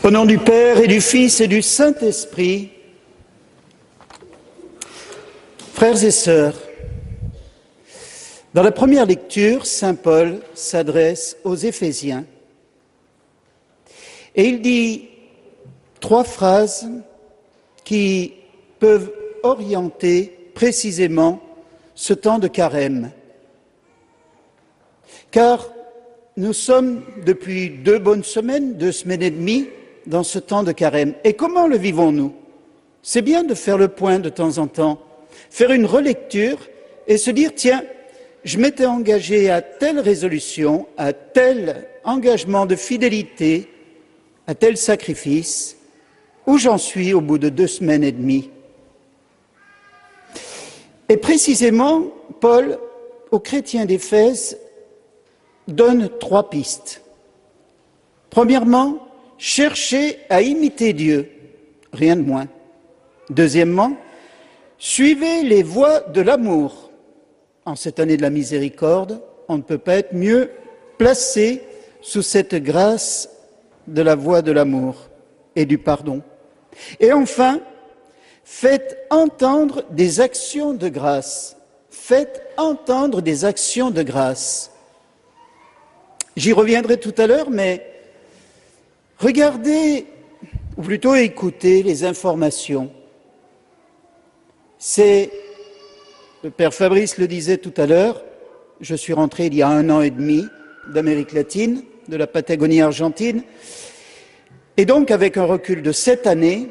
Au nom du Père et du Fils et du Saint-Esprit, frères et sœurs, dans la première lecture, saint Paul s'adresse aux Éphésiens et il dit 3 phrases qui peuvent orienter précisément ce temps de carême. Car nous sommes depuis 2 bonnes semaines, 2 semaines et demie, dans ce temps de carême. Et comment le vivons-nous? C'est bien de faire le point de temps en temps, faire une relecture et se dire, tiens, je m'étais engagé à telle résolution, à tel engagement de fidélité, à tel sacrifice, où j'en suis au bout de 2 semaines et demie. Et précisément, Paul, aux chrétiens d'Éphèse, donne 3 pistes. Premièrement, cherchez à imiter Dieu, rien de moins. Deuxièmement, suivez les voies de l'amour. En cette année de la miséricorde, on ne peut pas être mieux placé sous cette grâce de la voie de l'amour et du pardon. Et enfin, faites entendre des actions de grâce. Faites entendre des actions de grâce. J'y reviendrai tout à l'heure, mais regardez, ou plutôt écoutez les informations. Le Père Fabrice le disait tout à l'heure, je suis rentré il y a 1 an et demi d'Amérique latine, de la Patagonie argentine, et donc avec un recul de 7 années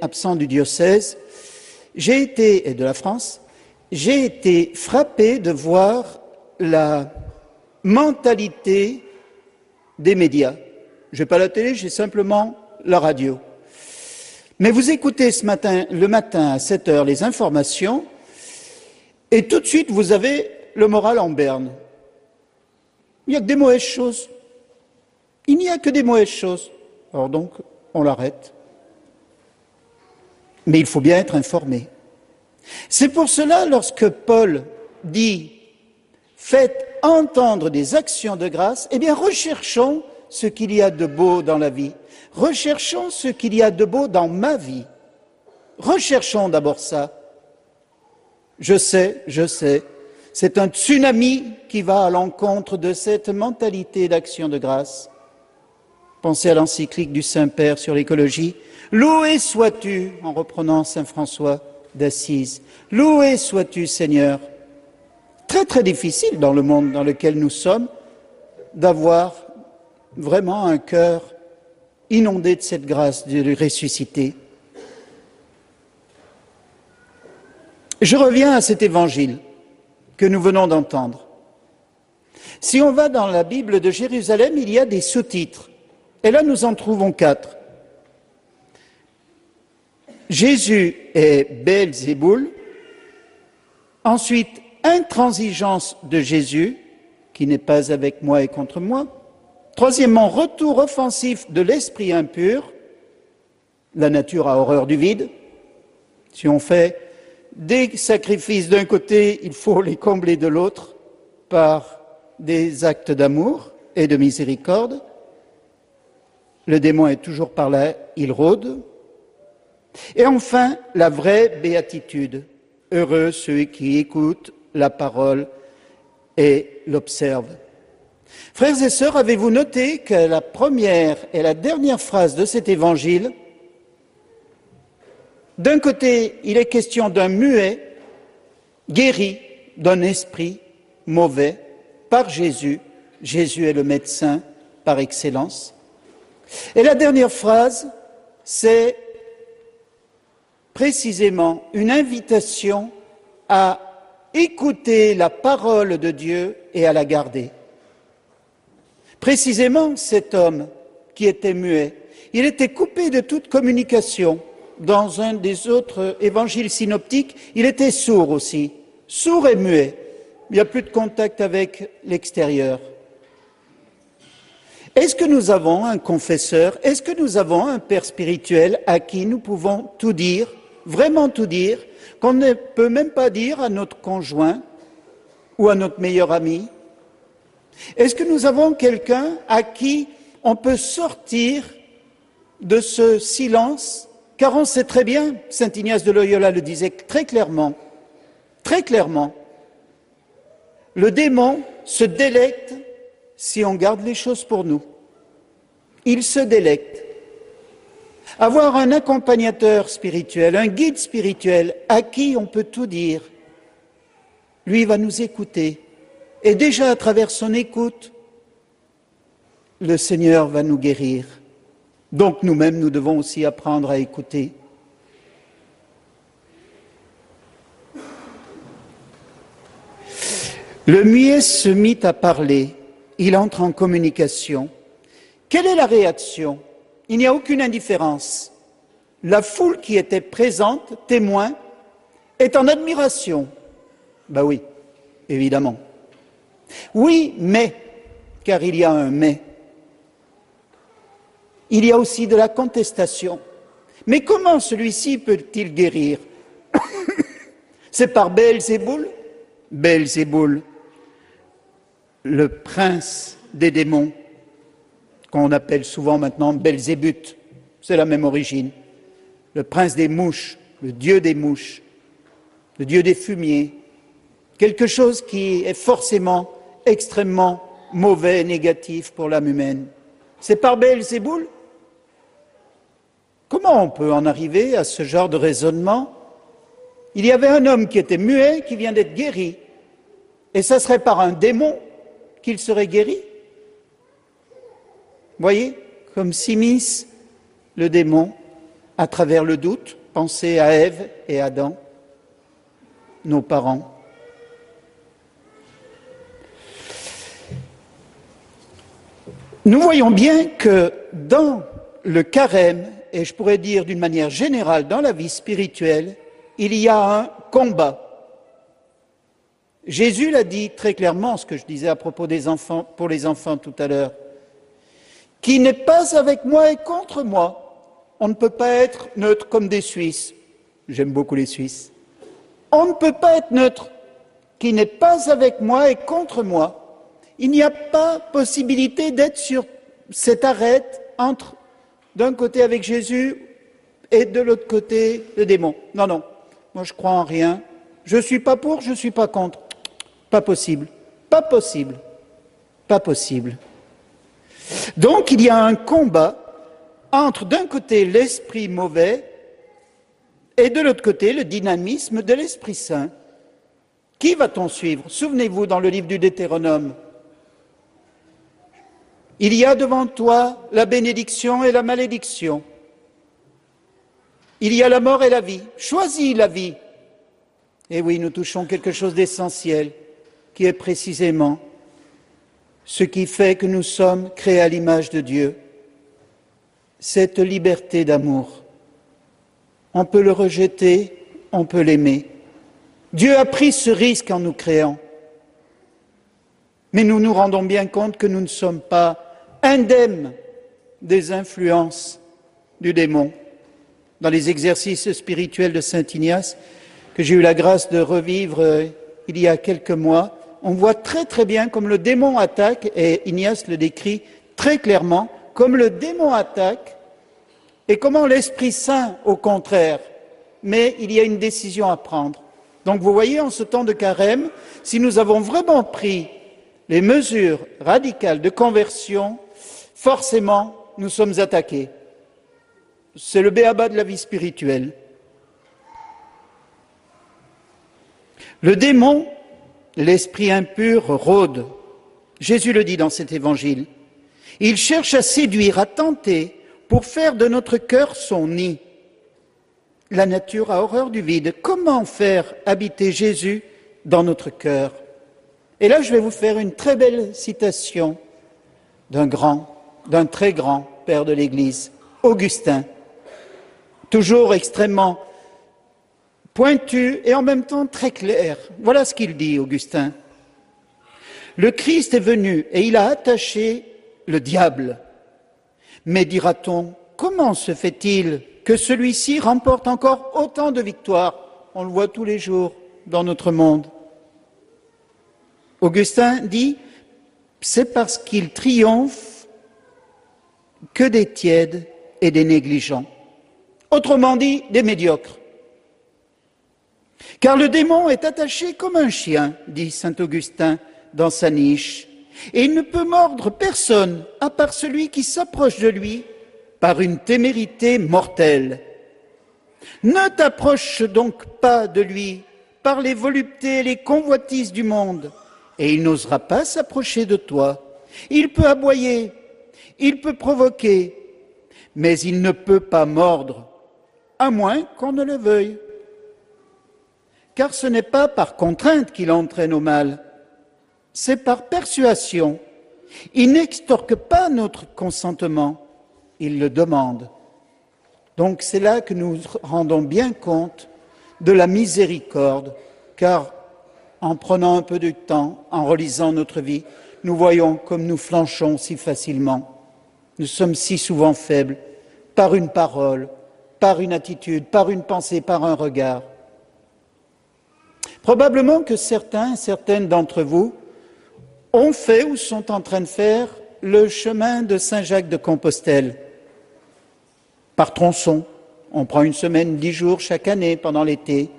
absent du diocèse, et de la France, j'ai été frappé de voir la mentalité des médias. Je n'ai pas la télé, j'ai simplement la radio. Mais vous écoutez le matin à 7 heures les informations et tout de suite vous avez le moral en berne. Il n'y a que des mauvaises choses. Il n'y a que des mauvaises choses. Alors donc, on l'arrête. Mais il faut bien être informé. C'est pour cela, lorsque Paul dit « Faites entendre des actions de grâce », eh bien, recherchons ce qu'il y a de beau dans la vie. Recherchons ce qu'il y a de beau dans ma vie. Recherchons d'abord ça. Je sais, c'est un tsunami qui va à l'encontre de cette mentalité d'action de grâce. Pensez à l'encyclique du Saint-Père sur l'écologie. « Loué sois-tu » en reprenant saint François d'Assise. « Loué sois-tu, Seigneur ». Très très difficile dans le monde dans lequel nous sommes d'avoir vraiment un cœur inondé de cette grâce de ressusciter. Je reviens à cet évangile que nous venons d'entendre. Si on va dans la Bible de Jérusalem, il y a des sous-titres. Et là, nous en trouvons 4. Jésus est Belzéboul. Ensuite, intransigeance de Jésus, qui n'est pas avec moi et contre moi. Troisièmement, retour offensif de l'esprit impur. La nature a horreur du vide. Si on fait des sacrifices d'un côté, il faut les combler de l'autre par des actes d'amour et de miséricorde. Le démon est toujours par là, il rôde. Et enfin, la vraie béatitude. Heureux ceux qui écoutent la parole et l'observent. Frères et sœurs, avez-vous noté que la première et la dernière phrase de cet évangile, d'un côté, il est question d'un muet guéri d'un esprit mauvais par Jésus. Jésus est le médecin par excellence. Et la dernière phrase, c'est précisément une invitation à écouter la parole de Dieu et à la garder. Précisément, cet homme qui était muet, il était coupé de toute communication. Dans un des autres évangiles synoptiques, il était sourd aussi, sourd et muet. Il n'y a plus de contact avec l'extérieur. Est-ce que nous avons un confesseur? Est-ce que nous avons un père spirituel à qui nous pouvons tout dire, vraiment tout dire, qu'on ne peut même pas dire à notre conjoint ou à notre meilleur ami? Est-ce que nous avons quelqu'un à qui on peut sortir de ce silence, car on sait très bien, saint Ignace de Loyola le disait très clairement, le démon se délecte si on garde les choses pour nous. Il se délecte. Avoir un accompagnateur spirituel, un guide spirituel à qui on peut tout dire, lui va nous écouter. Et déjà à travers son écoute, le Seigneur va nous guérir. Donc nous-mêmes, nous devons aussi apprendre à écouter. Le muet se mit à parler, il entre en communication. Quelle est la réaction ? Il n'y a aucune indifférence. La foule qui était présente, témoin, est en admiration. Ben oui, évidemment. Oui, mais, car il y a un mais. Il y a aussi de la contestation. Mais comment celui-ci peut-il guérir ? C'est par Belzéboul ? Belzéboul, le prince des démons, qu'on appelle souvent maintenant Belzébuth, c'est la même origine. Le prince des mouches, le dieu des mouches, le dieu des fumiers, quelque chose qui est forcément extrêmement mauvais, négatif pour l'âme humaine. C'est par Belzéboul ? Comment on peut en arriver à ce genre de raisonnement ? Il y avait un homme qui était muet, qui vient d'être guéri, et ça serait par un démon qu'il serait guéri ? Voyez, comme s'immisce le démon à travers le doute. Pensez à Ève et Adam, nos parents. Nous voyons bien que dans le carême, et je pourrais dire d'une manière générale dans la vie spirituelle, il y a un combat. Jésus l'a dit très clairement, ce que je disais à propos des enfants, pour les enfants tout à l'heure. Qui n'est pas avec moi et contre moi. On ne peut pas être neutre comme des Suisses. J'aime beaucoup les Suisses. On ne peut pas être neutre. Qui n'est pas avec moi et contre moi. Il n'y a pas possibilité d'être sur cette arête entre d'un côté avec Jésus et de l'autre côté le démon. Non, non. Moi je crois en rien. Je ne suis pas pour, je ne suis pas contre. Pas possible. Pas possible. Pas possible. Donc il y a un combat entre d'un côté l'esprit mauvais et de l'autre côté le dynamisme de l'Esprit Saint. Qui va-t-on suivre ? Souvenez-vous dans le livre du Deutéronome, il y a devant toi la bénédiction et la malédiction. Il y a la mort et la vie. Choisis la vie. Et oui, nous touchons quelque chose d'essentiel, qui est précisément ce qui fait que nous sommes créés à l'image de Dieu. Cette liberté d'amour. On peut le rejeter, on peut l'aimer. Dieu a pris ce risque en nous créant. Mais nous nous rendons bien compte que nous ne sommes pas indemnes des influences du démon. Dans les exercices spirituels de saint Ignace, que j'ai eu la grâce de revivre il y a quelques mois, on voit très très bien comme le démon attaque, et Ignace le décrit très clairement, comme le démon attaque, et comment l'Esprit Saint, au contraire. Mais il y a une décision à prendre. Donc vous voyez, en ce temps de carême, si nous avons vraiment pris les mesures radicales de conversion, forcément, nous sommes attaqués. C'est le b.a.-ba de la vie spirituelle. Le démon, l'esprit impur, rôde. Jésus le dit dans cet évangile. Il cherche à séduire, à tenter, pour faire de notre cœur son nid. La nature a horreur du vide. Comment faire habiter Jésus dans notre cœur ? Et là, je vais vous faire une très belle citation d'un très grand père de l'Église, Augustin, toujours extrêmement pointu et en même temps très clair. Voilà ce qu'il dit, Augustin. Le Christ est venu et il a attaché le diable. Mais dira-t-on, comment se fait-il que celui-ci remporte encore autant de victoires ? On le voit tous les jours dans notre monde. Augustin dit, c'est parce qu'il triomphe que des tièdes et des négligents. Autrement dit, des médiocres. Car le démon est attaché comme un chien, dit saint Augustin dans sa niche, et il ne peut mordre personne à part celui qui s'approche de lui par une témérité mortelle. Ne t'approche donc pas de lui par les voluptés et les convoitises du monde, et il n'osera pas s'approcher de toi. Il peut aboyer, il peut provoquer, mais il ne peut pas mordre, à moins qu'on ne le veuille. Car ce n'est pas par contrainte qu'il entraîne au mal, c'est par persuasion. Il n'extorque pas notre consentement, il le demande. Donc c'est là que nous rendons bien compte de la miséricorde, car en prenant un peu de temps, en relisant notre vie, nous voyons comme nous flanchons si facilement. Nous sommes si souvent faibles, par une parole, par une attitude, par une pensée, par un regard. Probablement que certaines d'entre vous ont fait ou sont en train de faire le chemin de Saint-Jacques-de-Compostelle. Par tronçon, on prend une semaine, 10 jours chaque année pendant l'été.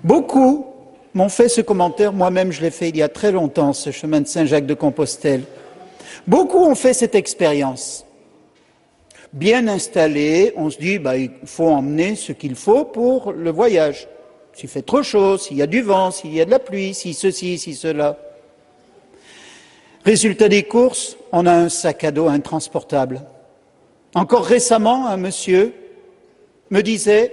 Beaucoup m'ont fait ce commentaire, moi-même je l'ai fait il y a très longtemps, ce chemin de Saint-Jacques-de-Compostelle. Beaucoup ont fait cette expérience. Bien installé, on se dit, il faut emmener ce qu'il faut pour le voyage. S'il fait trop chaud, s'il y a du vent, s'il y a de la pluie, si ceci, si cela. Résultat des courses, on a un sac à dos intransportable. Encore récemment, un monsieur me disait,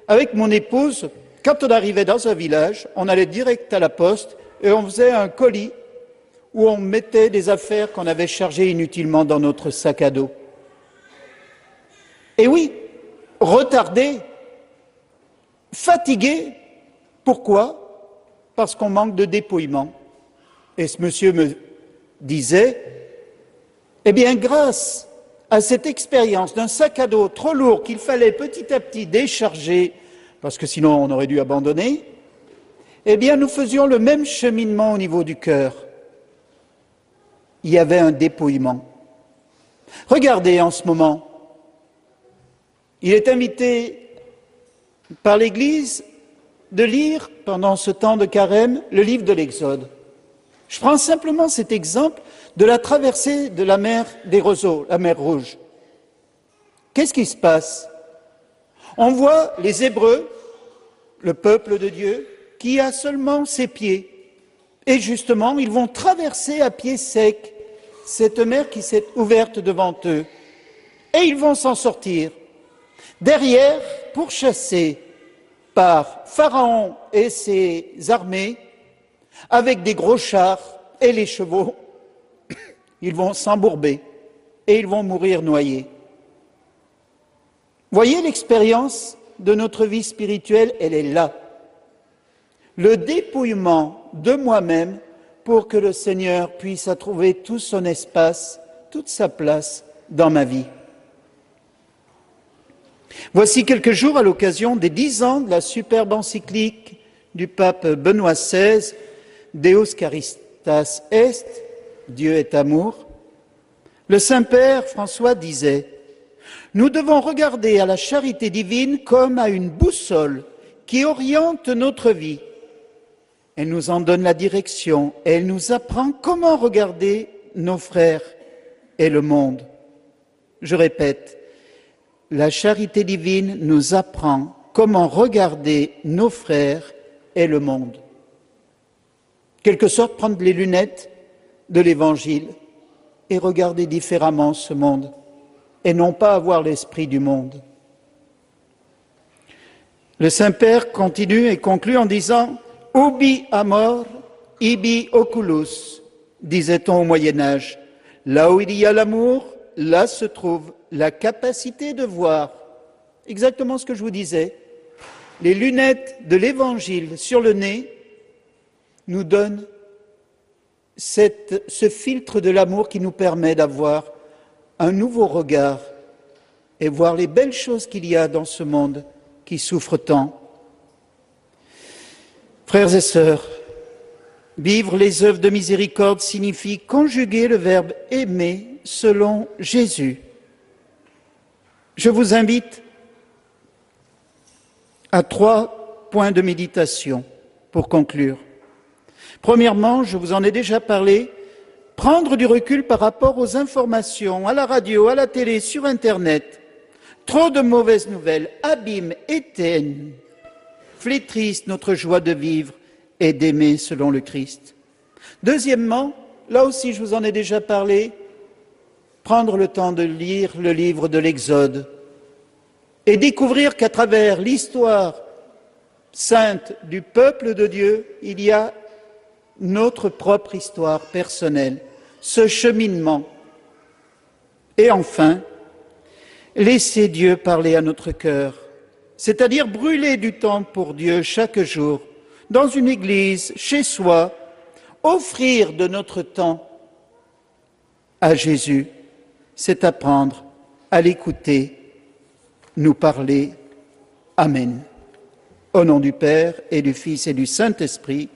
avec mon épouse, quand on arrivait dans un village, on allait direct à la poste et on faisait un colis où on mettait des affaires qu'on avait chargées inutilement dans notre sac à dos. Et oui, retardé, fatigué. Pourquoi ? Parce qu'on manque de dépouillement. Et ce monsieur me disait, eh bien, grâce à cette expérience d'un sac à dos trop lourd qu'il fallait petit à petit décharger, parce que sinon on aurait dû abandonner, eh bien, nous faisions le même cheminement au niveau du cœur. Il y avait un dépouillement. Regardez en ce moment, il est invité par l'Église de lire, pendant ce temps de carême, le livre de l'Exode. Je prends simplement cet exemple de la traversée de la mer des Roseaux, la mer Rouge. Qu'est-ce qui se passe ? On voit les Hébreux, le peuple de Dieu, qui a seulement ses pieds. Et justement, ils vont traverser à pied sec cette mer qui s'est ouverte devant eux. Et ils vont s'en sortir. Derrière, pourchassés par Pharaon et ses armées, avec des gros chars et les chevaux, ils vont s'embourber et ils vont mourir noyés. Voyez l'expérience de notre vie spirituelle, elle est là. Le dépouillement de moi-même pour que le Seigneur puisse trouver tout son espace, toute sa place dans ma vie. Voici quelques jours à l'occasion des 10 ans de la superbe encyclique du pape Benoît XVI, Deus Caritas Est, Dieu est amour. Le Saint-Père François disait « Nous devons regarder à la charité divine comme à une boussole qui oriente notre vie. Elle nous en donne la direction, elle nous apprend comment regarder nos frères et le monde. » Je répète, la charité divine nous apprend comment regarder nos frères et le monde. Quelque sorte, prendre les lunettes de l'Évangile et regarder différemment ce monde, et non pas avoir l'esprit du monde. Le Saint-Père continue et conclut en disant « Ubi amor, ibi oculus », disait-on au Moyen-Âge. Là où il y a l'amour, là se trouve la capacité de voir. Exactement ce que je vous disais. Les lunettes de l'Évangile sur le nez nous donnent ce filtre de l'amour qui nous permet d'avoir un nouveau regard et voir les belles choses qu'il y a dans ce monde qui souffre tant. Frères et sœurs, vivre les œuvres de miséricorde signifie conjuguer le verbe aimer selon Jésus. Je vous invite à 3 points de méditation pour conclure. Premièrement, je vous en ai déjà parlé, prendre du recul par rapport aux informations, à la radio, à la télé, sur Internet. Trop de mauvaises nouvelles abîment, éteignent, flétrissent notre joie de vivre et d'aimer selon le Christ. Deuxièmement, là aussi je vous en ai déjà parlé, prendre le temps de lire le livre de l'Exode et découvrir qu'à travers l'histoire sainte du peuple de Dieu, il y a notre propre histoire personnelle, ce cheminement. Et enfin, laisser Dieu parler à notre cœur, c'est-à-dire brûler du temps pour Dieu chaque jour, dans une église, chez soi, offrir de notre temps à Jésus, c'est apprendre à l'écouter, nous parler. Amen. Au nom du Père et du Fils et du Saint-Esprit.